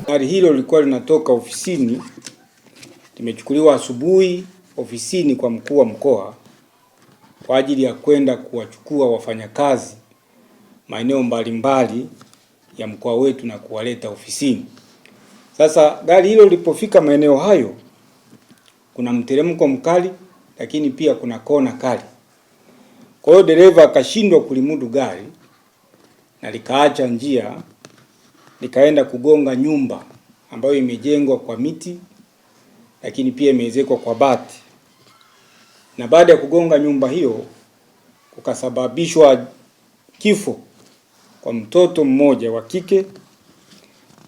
Gari hilo lilikuwa linatoka ofisini, limechukuliwa asubuhi ofisini kwa mkuu wa mkoa kwa ajili ya kwenda kuwachukua wafanyakazi maeneo mbalimbali ya mkoa wetu na kuwaleta ofisini. Sasa gari hilo lilipofika maeneo hayo, kuna mteremko mkali, lakini pia kuna kona kali. Kwa hiyo dereva akashindwa kulimudu gari na likaacha njia, likaenda kugonga nyumba ambayo imejengwa kwa miti, lakini pia imeezekwa kwa bati. Na baada ya kugonga nyumba hiyo, kukasababishwa kifo kwa mtoto mmoja wa kike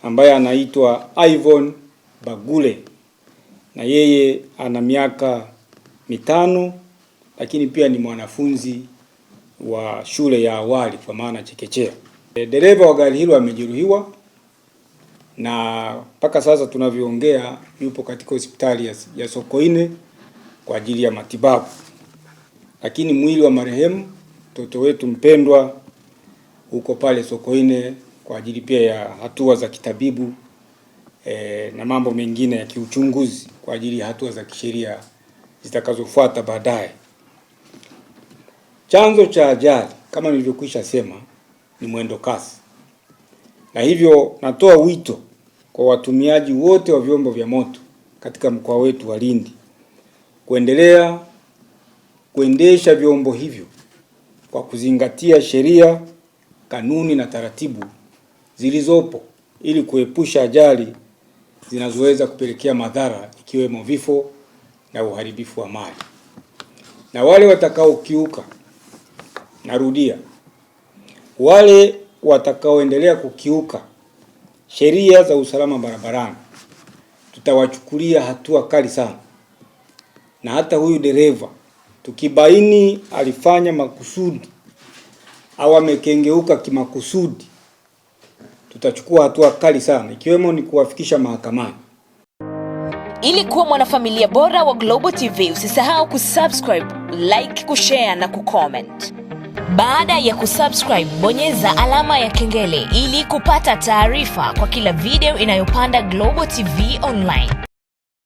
ambaye anaitwa Yvonne Bagule, na yeye ana miaka 5, lakini pia ni mwanafunzi wa shule ya awali kwa maana chekechea. Dereva wa gari hilo amejeruhiwa na mpaka sasa tunavyoongea yupo katika hospitali ya Sokoine kwa ajili ya matibabu. Lakini mwili wa marehemu mtoto wetu mpendwa uko pale Sokoine kwa ajili pia ya hatua za kitabibu na mambo mengine ya kiuchunguzi kwa ajili ya hatua za kisheria zitakazofuata baadaye. Chanzo cha ajali kama nilivyokwisha sema ni mwendo kasi. Na hivyo natoa wito kwa watumiaji wote wa vyombo vya moto katika mkoa wetu wa Lindi kuendelea kuendesha vyombo hivyo kwa kuzingatia sheria, kanuni na taratibu zilizopo ili kuepusha ajali zinazoweza kupelekea madhara ikiwemo vifo na uharibifu wa mali. Na wale watakaokiuka, narudia, wale watakaoendelea kukiuka sheria za usalama barabarani tutawachukulia hatua kali sana. Na hata huyu dereva tukibaini alifanya makusudi au amekengeuka kimakusudi, tutachukua hatua kali sana, ikiwemo ni kuwafikisha mahakamani. Ili kuwa mwanafamilia bora wa Global TV, usisahau kusubscribe, like, kushare na kucomment. Baada ya kusubscribe, bonyeza alama ya kengele ili kupata taarifa kwa kila video inayopanda Global TV Online.